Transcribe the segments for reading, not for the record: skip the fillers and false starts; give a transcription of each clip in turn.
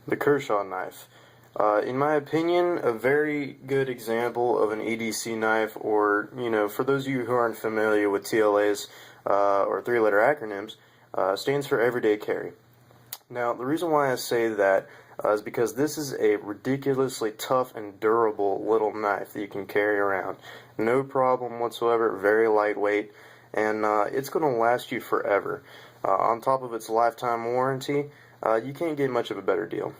The Kershaw knife. In my opinion, a very good example of an EDC knife, or, for those of you who aren't familiar with TLAs, or three-letter acronyms, stands for everyday carry. Now, the reason why I say that is because this is a ridiculously tough and durable little knife that you can carry around. No problem whatsoever, very lightweight, and it's going to last you forever. On top of its lifetime warranty, you can't get much of a better deal.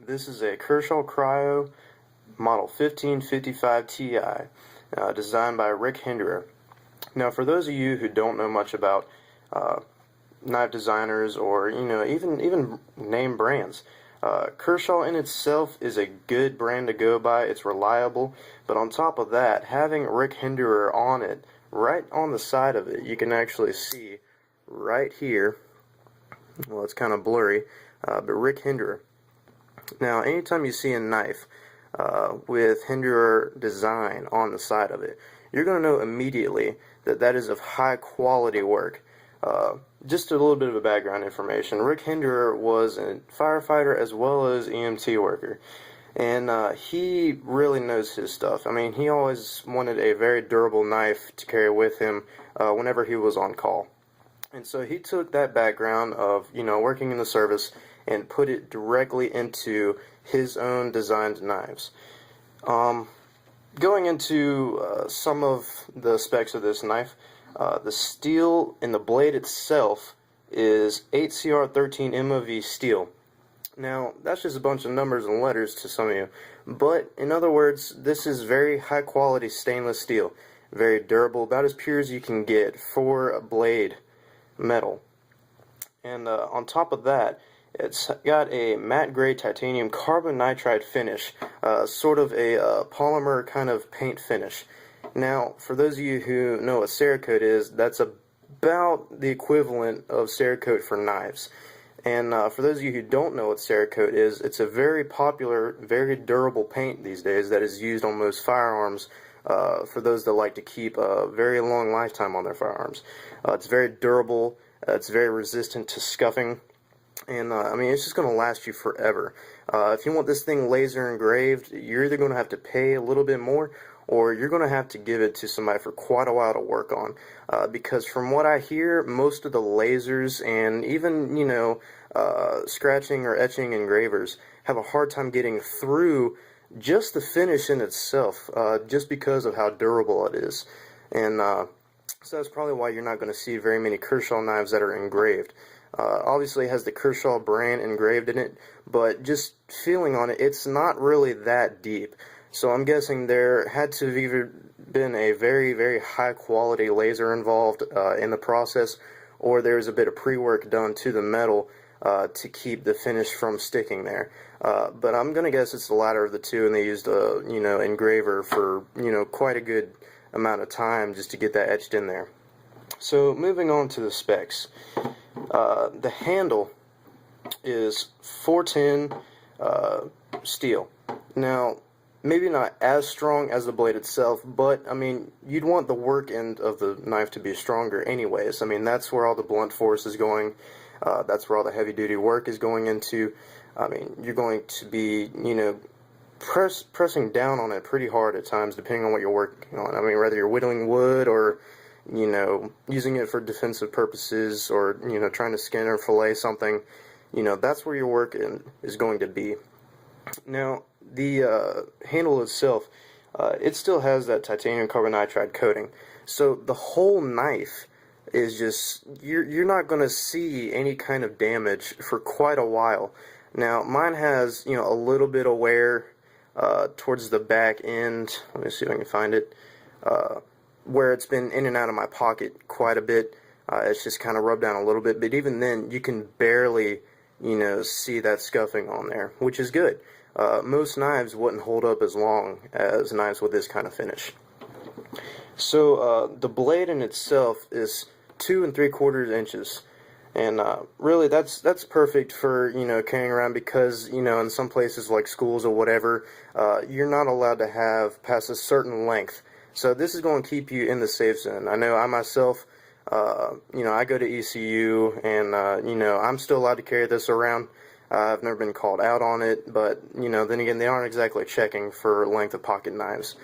This is a Kershaw Cryo model 1555 Ti, designed by Rick Hinderer. Now, for those of you who don't know much about knife designers, or even name brands, Kershaw in itself is a good brand to go by. It's reliable, but on top of that, having Rick Hinderer on it, right on the side of it, you can actually see right here. Well, it's kind of blurry, but Rick Hinderer. Now, anytime you see a knife with Hinderer design on the side of it, you're going to know immediately that that is of high quality work. Just a little bit of a background information. Rick Hinderer was a firefighter as well as EMT worker, and he really knows his stuff. I mean, he always wanted a very durable knife to carry with him whenever he was on call. And so he took that background of, working in the service and put it directly into his own designed knives. Going into some of the specs of this knife, the steel in the blade itself is 8CR13 MOV steel. Now, that's just a bunch of numbers and letters to some of you, but in other words, this is very high quality stainless steel, very durable, about as pure as you can get for a blade metal. And on top of that, it's got a matte gray titanium carbon nitride finish, sort of a polymer kind of paint finish. Now, for those of you who know what Cerakote is, that's about the equivalent of Cerakote for knives. And for those of you who don't know what Cerakote is, it's a very popular, very durable paint these days that is used on most firearms for those that like to keep a very long lifetime on their firearms. It's very durable, it's very resistant to scuffing, and I mean, it's just going to last you forever. If you want this thing laser engraved, you're either going to have to pay a little bit more, or you're going to have to give it to somebody for quite a while to work on. Because from what I hear, most of the lasers and even, scratching or etching engravers have a hard time getting through just the finish in itself, just because of how durable it is. And so that's probably why you're not going to see very many Kershaw knives that are engraved. Obviously it has the Kershaw brand engraved in it, but just feeling on it, it's not really that deep. So I'm guessing there had to have either been a very, very high quality laser involved in the process, or there's a bit of pre-work done to the metal to keep the finish from sticking there. But I'm going to guess it's the latter of the two, and they used a engraver for quite a good amount of time just to get that etched in there. So moving on to the specs. The handle is 410 steel. Now, maybe not as strong as the blade itself, but I mean, you'd want the work end of the knife to be stronger anyways. I mean, that's where all the blunt force is going. That's where all the heavy duty work is going into. I mean, you're going to be, pressing down on it pretty hard at times, depending on what you're working on. I mean, whether you're whittling wood or, using it for defensive purposes, or, trying to skin or fillet something, that's where your work is going to be. Now, the handle itself, it still has that titanium carbon nitride coating, so the whole knife is just, you're not going to see any kind of damage for quite a while. Now, mine has, a little bit of wear towards the back end. Let me see if I can find it. Where it's been in and out of my pocket quite a bit. It's just kind of rubbed down a little bit, but even then, you can barely, see that scuffing on there, which is good. Most knives wouldn't hold up as long as knives with this kind of finish. So the blade in itself is 2 3/4 inches, and really that's perfect for carrying around, because in some places like schools or whatever, you're not allowed to have past a certain length. So this is going to keep you in the safe zone. I know I myself, I go to ECU, and I'm still allowed to carry this around. I've never been called out on it, but, you know, then again, they aren't exactly checking for length of pocket knives.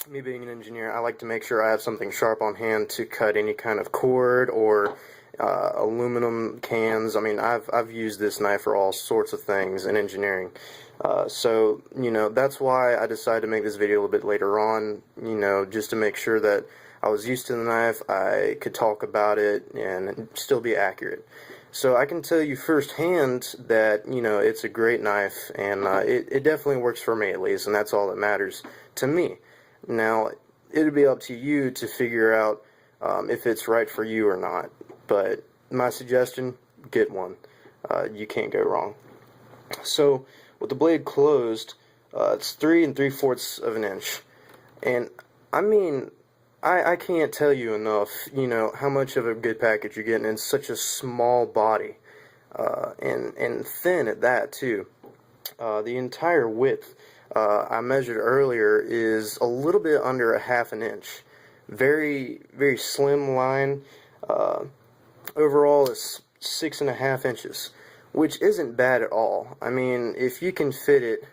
Me being an engineer, I like to make sure I have something sharp on hand to cut any kind of cord or aluminum cans. I mean, I've used this knife for all sorts of things in engineering. So, you know, that's why I decided to make this video a little bit later on, you know, just to make sure that I was used to the knife, I could talk about it, and still be accurate. So I can tell you firsthand that, you know, it's a great knife, and it definitely works for me at least, and that's all that matters to me. Now, it'll be up to you to figure out if it's right for you or not, but my suggestion, get one. You can't go wrong. So, with the blade closed, it's 3 3/4 of an inch, and I mean, I can't tell you enough, you know, how much of a good package you're getting in such a small body, and thin at that too. The entire width I measured earlier is a little bit under 1/2 inch. Very, very slim line. Overall, it's 6.5 inches, which isn't bad at all. I mean, if you can fit it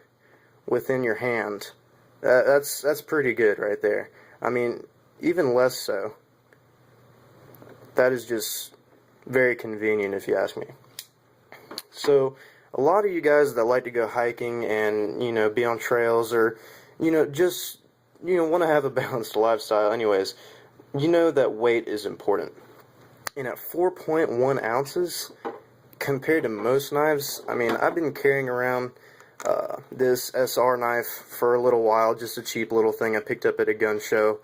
within your hand, that's pretty good right there. I mean, even less so. That is just very convenient if you ask me. So, a lot of you guys that like to go hiking and, you know, be on trails or, you know, just, you know, want to have a balanced lifestyle anyways, you know that weight is important. And at 4.1 ounces, compared to most knives, I mean, I've been carrying around this SR knife for a little while, just a cheap little thing I picked up at a gun show.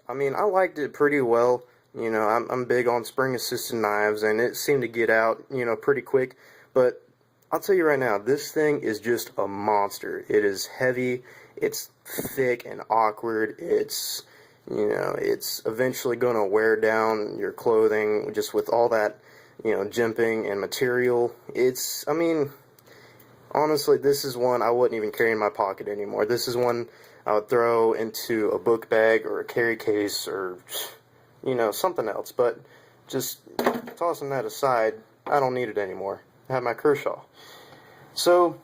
I mean, I liked it pretty well. You know, I'm big on spring-assisted knives, and it seemed to get out, you know, pretty quick. But I'll tell you right now, this thing is just a monster. It is heavy, it's thick and awkward, it's, you know, it's eventually going to wear down your clothing just with all that, you know, jimping and material. It's, I mean, honestly, this is one I wouldn't even carry in my pocket anymore. This is one I would throw into a book bag or a carry case or, you know, something else. But just tossing that aside, I don't need it anymore. I have my Kershaw. So,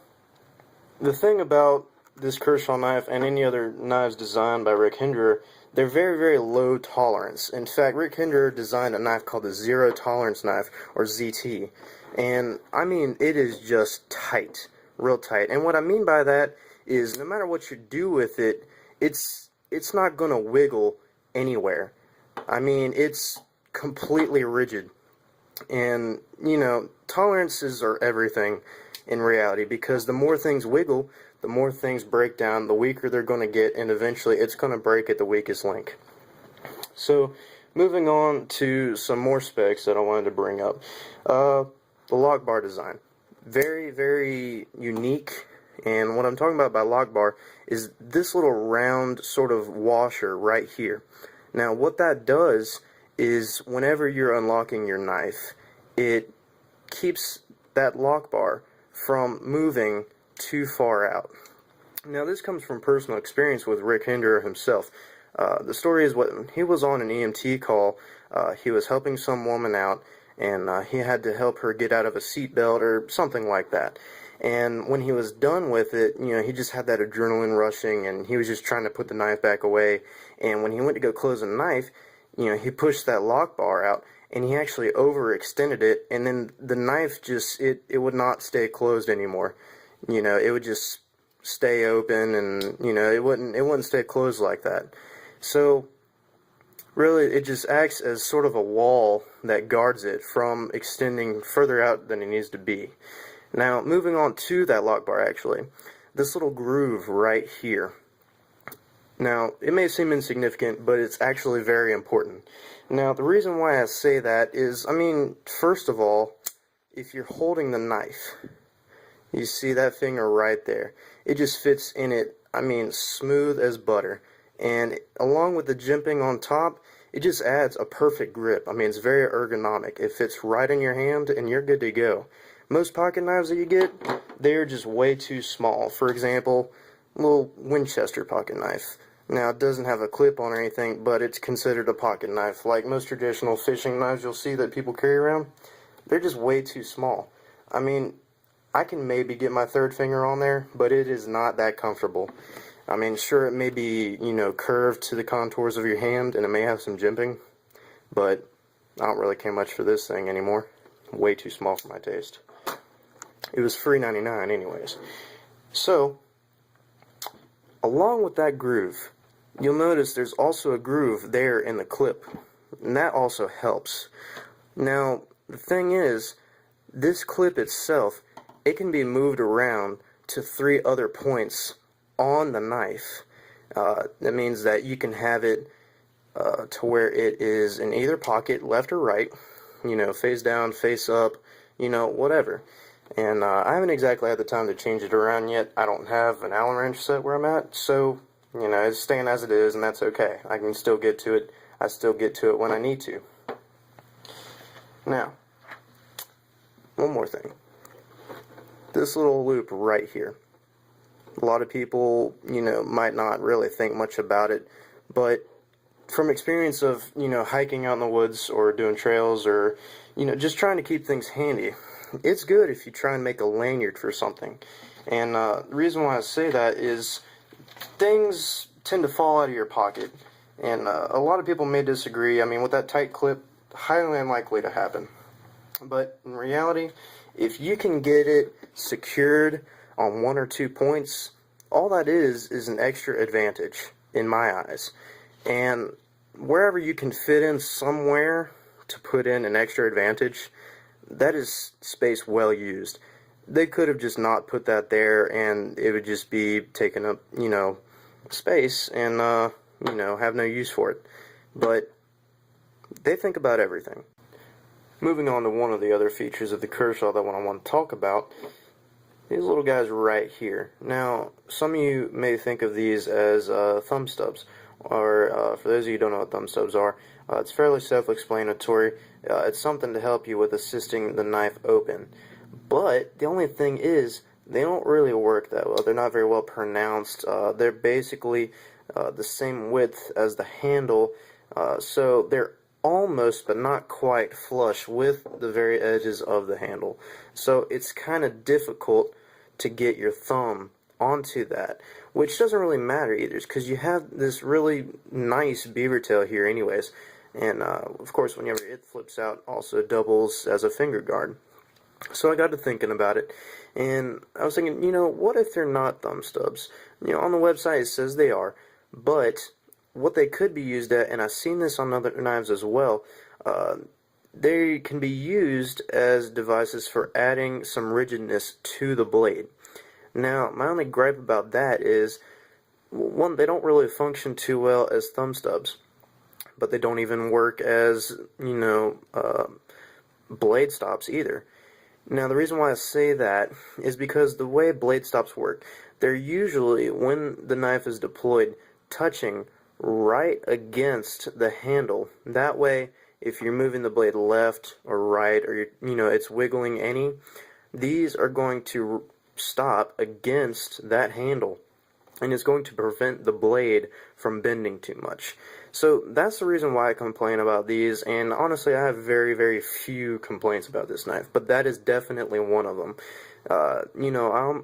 the thing about this Kershaw knife and any other knives designed by Rick Hinderer, they're very, very low tolerance. In fact, Rick Hinderer designed a knife called the Zero Tolerance Knife, or ZT. And, I mean, it is just tight. Real tight. And what I mean by that is no matter what you do with it, it's not going to wiggle anywhere. I mean, it's completely rigid. And, you know, tolerances are everything in reality, because the more things wiggle, the more things break down, the weaker they're going to get, and eventually it's going to break at the weakest link. So, moving on to some more specs that I wanted to bring up. The lock bar design. Very, very unique, and what I'm talking about by lock bar is this little round sort of washer right here. Now, what that does is whenever you're unlocking your knife, it keeps that lock bar from moving too far out. Now, this comes from personal experience with Rick Hinderer himself. The story is, when he was on an EMT call, he was helping some woman out, and he had to help her get out of a seatbelt or something like that. And when he was done with it, you know, he just had that adrenaline rushing, and he was just trying to put the knife back away. And when he went to go close the knife, you know, he pushed that lock bar out, and he actually overextended it, and then the knife just, it would not stay closed anymore. You know, it would just stay open, and, you know, it wouldn't stay closed like that. So, really, it just acts as sort of a wall that guards it from extending further out than it needs to be. Now, moving on to that lock bar, actually, this little groove right here. Now, it may seem insignificant, but it's actually very important. Now, the reason why I say that is, I mean, first of all, if you're holding the knife, you see that finger right there. It just fits in it, I mean, smooth as butter. And along with the jimping on top, it just adds a perfect grip. I mean, it's very ergonomic. It fits right in your hand, and you're good to go. Most pocket knives that you get, they're just way too small. For example, a little Winchester pocket knife. Now, it doesn't have a clip on or anything, but it's considered a pocket knife. Like most traditional fishing knives you'll see that people carry around, they're just way too small. I mean, I can maybe get my third finger on there, but it is not that comfortable. I mean, sure, it may be, curved to the contours of your hand, and it may have some jimping, but I don't really care much for this thing anymore. Way too small for my taste. It was $3.99 anyways. So, along with that groove, you'll notice there's also a groove there in the clip, and that also helps. Now, the thing is, this clip itself, it can be moved around to 3 other points on the knife. That means that you can have it to where it is in either pocket, left or right, face down, face up, whatever. And I haven't exactly had the time to change it around yet. I don't have an Allen wrench set where I'm at, so, it's staying as it is, and that's okay. I can still get to it. I still get to it when I need to. Now, one more thing. This little loop right here. A lot of people, might not really think much about it, but from experience of, hiking out in the woods or doing trails or, just trying to keep things handy, it's good if you try and make a lanyard for something. And the reason why I say that is things tend to fall out of your pocket. And a lot of people may disagree. I mean, with that tight clip, highly unlikely to happen. But in reality, if you can get it secured on 1 or 2 points, all that is an extra advantage in my eyes. And wherever you can fit in somewhere to put in an extra advantage, that is space well used. They could have just not put that there, and it would just be taking up, space and, have no use for it. But they think about everything. Moving on to one of the other features of the Kershaw that I want to talk about, these little guys right here. Now, some of you may think of these as thumb stubs, or for those of you who don't know what thumb stubs are, it's fairly self-explanatory. It's something to help you with assisting the knife open. But the only thing is, they don't really work that well. They're not very well pronounced. They're basically the same width as the handle, so they're almost but not quite flush with the very edges of the handle. So it's kind of difficult to get your thumb onto that, which doesn't really matter either, because you have this really nice beaver tail here anyways, and of course whenever it flips out, also doubles as a finger guard. So I got to thinking about it, and I was thinking, what if they're not thumb stubs? On the website it says they are, but what they could be used at, and I've seen this on other knives as well, they can be used as devices for adding some rigidness to the blade. Now, my only gripe about that is, one, they don't really function too well as thumb stubs, but they don't even work as, blade stops either. Now, the reason why I say that is because the way blade stops work, they're usually, when the knife is deployed, touching right against the handle. That way, if you're moving the blade left or right, or it's wiggling any, these are going to stop against that handle, and it's going to prevent the blade from bending too much. So that's the reason why I complain about these, and honestly I have very, very few complaints about this knife, but that is definitely one of them. I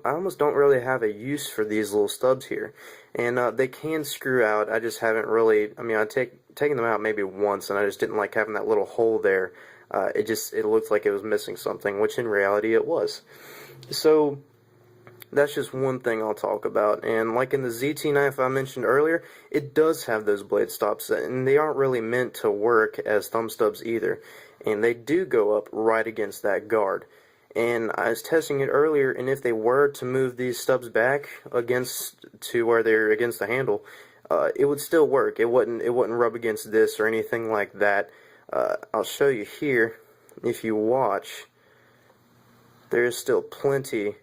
almost don't really have a use for these little stubs here, and they can screw out. I just haven't really, I've taken them out maybe once, and I just didn't like having that little hole there. It looked like it was missing something, which in reality it was. So that's just one thing I'll talk about. And like in the ZT knife I mentioned earlier, it does have those blade stops, and they aren't really meant to work as thumb stubs either. And they do go up right against that guard. And I was testing it earlier, and if they were to move these stubs back to where they're against the handle, it would still work. It wouldn't rub against this or anything like that. I'll show you here. If you watch, there is still plenty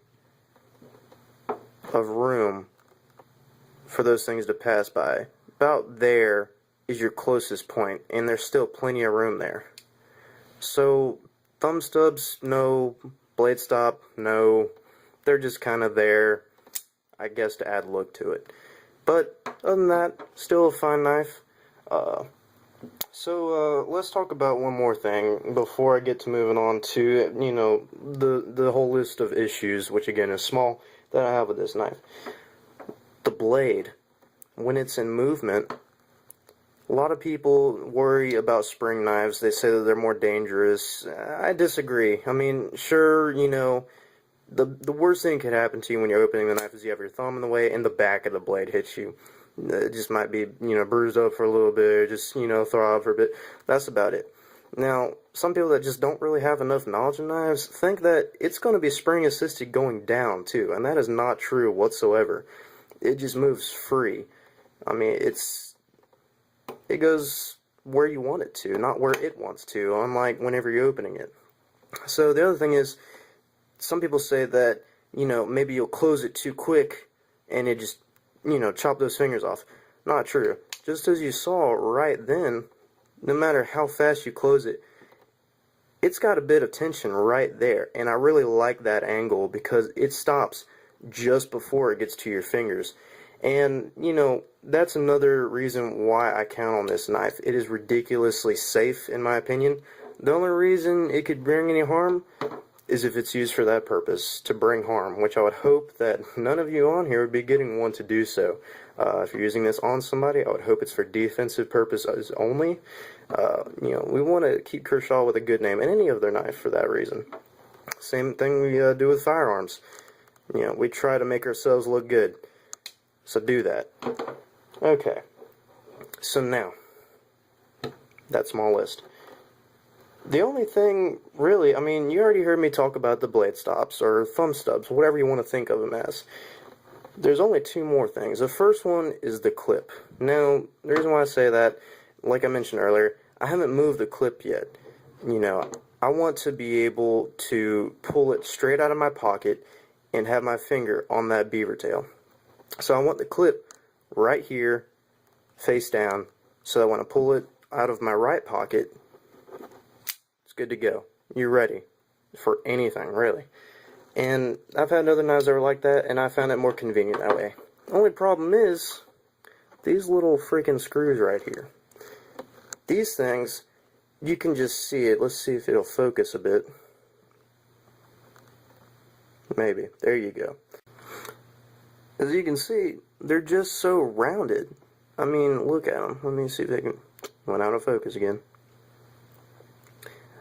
of room for those things to pass by. About there is your closest point, and there's still plenty of room there. So thumb stubs, no. Blade stop, no. They're just kind of there, I guess, to add look to it. But other than that, still a fine knife. So let's talk about one more thing before I get to moving on to, the whole list of issues, which again is small, that I have with this knife. The blade, when it's in movement, a lot of people worry about spring knives. They say that they're more dangerous. I disagree. I mean, sure, the worst thing that could happen to you when you're opening the knife is you have your thumb in the way and the back of the blade hits you. It just might be, bruised up for a little bit, just, throb for a bit. That's about it. Now, some people that just don't really have enough knowledge of knives think that it's going to be spring assisted going down too, and that is not true whatsoever. It just moves free. I mean, it goes where you want it to, not where it wants to, unlike whenever you're opening it. So the other thing is, some people say that, maybe you'll close it too quick and it just, chop those fingers off. Not true. Just as you saw right then, no matter how fast you close it, it's got a bit of tension right there. And I really like that angle because it stops just before it gets to your fingers. And, that's another reason why I count on this knife. It is ridiculously safe, in my opinion. The only reason it could bring any harm is if it's used for that purpose, to bring harm, which I would hope that none of you on here would be getting one to do so. If you're using this on somebody, I would hope it's for defensive purposes only. We want to keep Kershaw with a good name, and any other knife for that reason. Same thing we do with firearms. We try to make ourselves look good. So do that. Okay. So now, that small list. The only thing, really, I mean, you already heard me talk about the blade stops, or thumb stubs, whatever you want to think of them as. There's only two more things. The first one is the clip. Now, the reason why I say that, like I mentioned earlier, I haven't moved the clip yet. I want to be able to pull it straight out of my pocket and have my finger on that beaver tail. So I want the clip right here, face down, so that when I pull it out of my right pocket, it's good to go. You're ready for anything, really. And I've had other knives that were like that, and I found it more convenient that way. Only problem is, these little freaking screws right here. These things, you can just see it. Let's see if it'll focus a bit. Maybe. There you go. As you can see, they're just so rounded. I mean, look at them. Let me see if they can... Went out of focus again.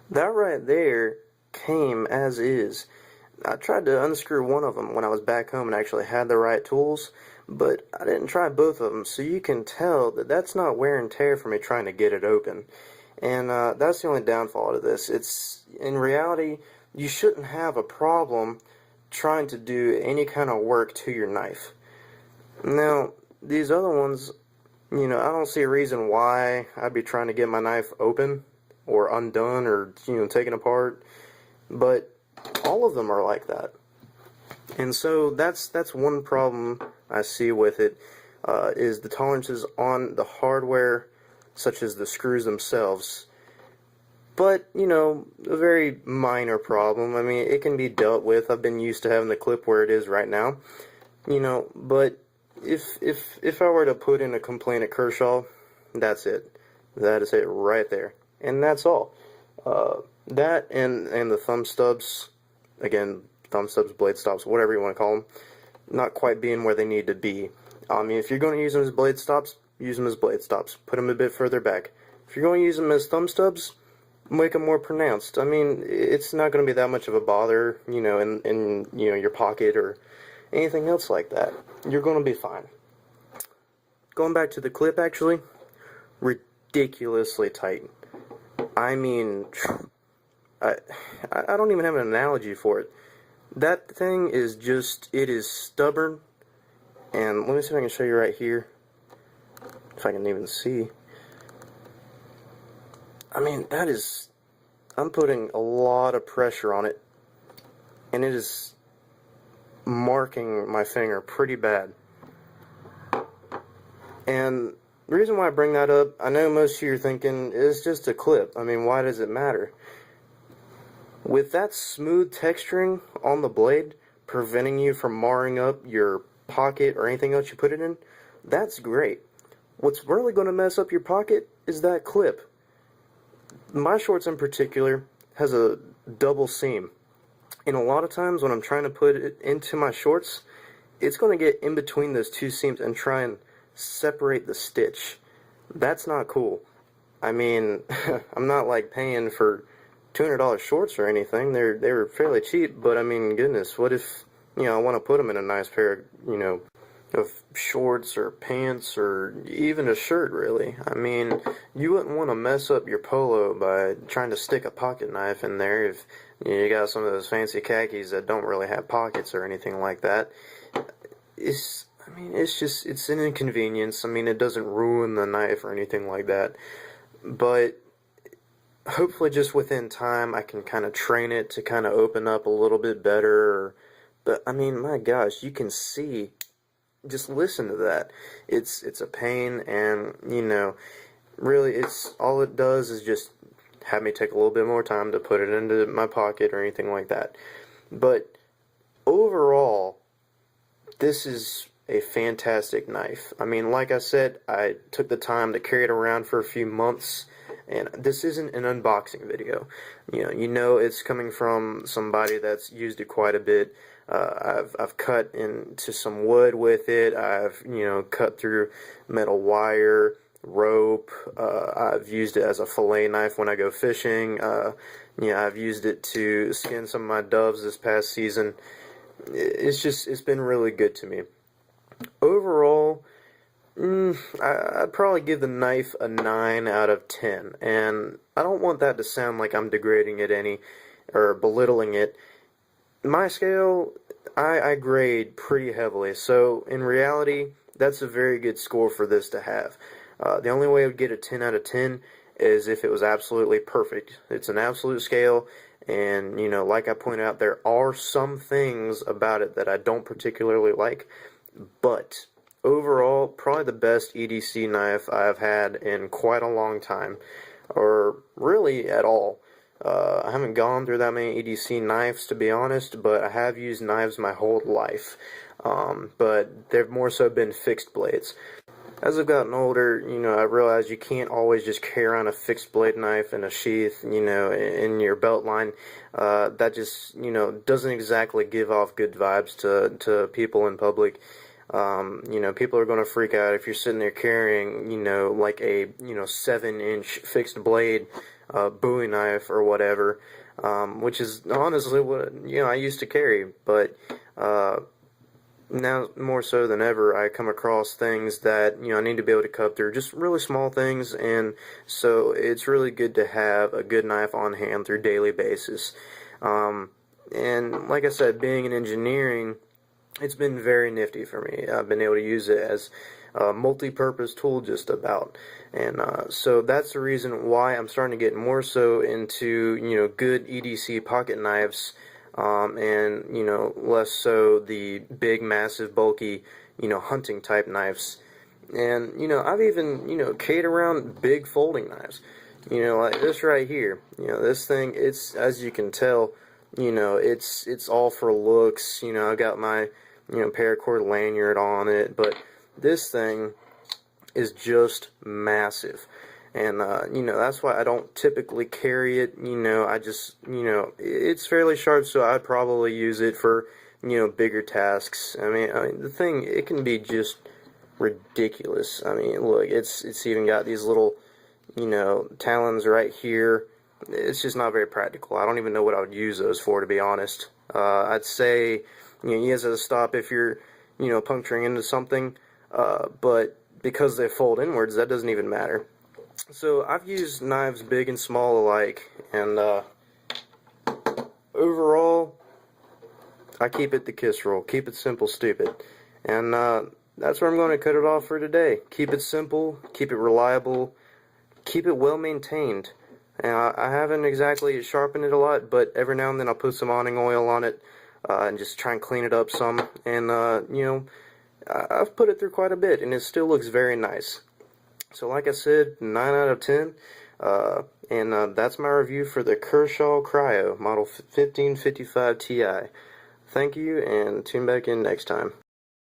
That right there came as is. I tried to unscrew one of them when I was back home and actually had the right tools, but I didn't try both of them, so you can tell that that's not wear and tear for me trying to get it open. And that's the only downfall to this. In reality, you shouldn't have a problem trying to do any kind of work to your knife. Now, these other ones, I don't see a reason why I'd be trying to get my knife open or undone or, taken apart, but all of them are like that. And so that's one problem I see with it, is the tolerances on the hardware, such as the screws themselves. But, a very minor problem. I mean, it can be dealt with. I've been used to having the clip where it is right now. But if I were to put in a complaint at Kershaw, that's it. That is it right there. And that's all. That and the thumb stubs, again, thumb stubs, blade stops, whatever you want to call them, not quite being where they need to be. I mean, if you're going to use them as blade stops, use them as blade stops. Put them a bit further back. If you're going to use them as thumb stubs, make them more pronounced. I mean, it's not going to be that much of a bother, in your pocket or anything else like that. You're going to be fine. Going back to the clip, actually, ridiculously tight. I mean, I don't even have an analogy for it. That thing is just, it is stubborn. And let me see if I can show you right here. If I can even see. I mean, I'm putting a lot of pressure on it. And it is marking my finger pretty bad. And the reason why I bring that up, I know most of you are thinking, it's just a clip. I mean, why does it matter? With that smooth texturing on the blade, preventing you from marring up your pocket or anything else you put it in, that's great. What's really going to mess up your pocket is that clip. My shorts in particular has a double seam. And a lot of times when I'm trying to put it into my shorts, it's going to get in between those two seams and try and separate the stitch. That's not cool. I mean, I'm not like paying for $200 shorts or anything. They were fairly cheap, but I mean, goodness, what if, I want to put them in a nice pair of, of shorts or pants or even a shirt, really. I mean, you wouldn't want to mess up your polo by trying to stick a pocket knife in there if you got some of those fancy khakis that don't really have pockets or anything like that. It's an inconvenience. I mean, it doesn't ruin the knife or anything like that. But hopefully just within time I can kind of train it to kind of open up a little bit better. But I mean, my gosh, you can see, just listen to that. It's a pain, and really it's all it does is just have me take a little bit more time to put it into my pocket or anything like that. But overall, this is a fantastic knife. I mean, like I said, I took the time to carry it around for a few months, and this isn't an unboxing video. It's coming from somebody that's used it quite a bit. I've cut into some wood with it. I've cut through metal wire, rope. I've used it as a fillet knife when I go fishing. I've used it to skin some of my doves this past season. It's been really good to me. Overall, I'd probably give the knife a 9 out of 10, and I don't want that to sound like I'm degrading it any or belittling it. My scale, I grade pretty heavily, so in reality, that's a very good score for this to have. The only way I would get a 10 out of 10 is if it was absolutely perfect. It's an absolute scale, and like I pointed out, there are some things about it that I don't particularly like, but overall, probably the best EDC knife I've had in quite a long time, or really at all. I haven't gone through that many EDC knives, to be honest, but I have used knives my whole life. But they've more so been fixed blades. As I've gotten older, I realized you can't always just carry around a fixed blade knife in a sheath, in your belt line. That just, doesn't exactly give off good vibes to people in public. People are going to freak out if you're sitting there carrying, like a, 7-inch fixed blade Bowie knife or whatever, which is honestly what, I used to carry, but now more so than ever, I come across things that, I need to be able to cut through, just really small things, and so it's really good to have a good knife on hand through daily basis. And like I said, being in engineering, it's been very nifty for me. I've been able to use it as a multi-purpose tool just about. And so that's the reason why I'm starting to get more so into, good EDC pocket knives, and, less so the big, massive, bulky, hunting type knives. And, I've even, carried around big folding knives. Like this right here. This thing, it's, as you can tell, it's all for looks. I got my, paracord lanyard on it, but this thing is just massive. And, that's why I don't typically carry it. I just, it's fairly sharp, so I'd probably use it for, bigger tasks. I mean, the thing, it can be just ridiculous. I mean, look, it's even got these little, talons right here. It's just not very practical. I don't even know what I would use those for, to be honest. I'd say, you use it as a stop if you're, puncturing into something, but because they fold inwards, that doesn't even matter. So I've used knives big and small alike, and overall, I keep it the KISS rule. Keep it simple, stupid. And that's where I'm going to cut it off for today. Keep it simple, keep it reliable, keep it well maintained. And I haven't exactly sharpened it a lot, but every now and then I'll put some awning oil on it and just try and clean it up some. And, I've put it through quite a bit, and it still looks very nice. So like I said, 9 out of 10. And that's my review for the Kershaw Cryo, model 1555 Ti. Thank you, and tune back in next time.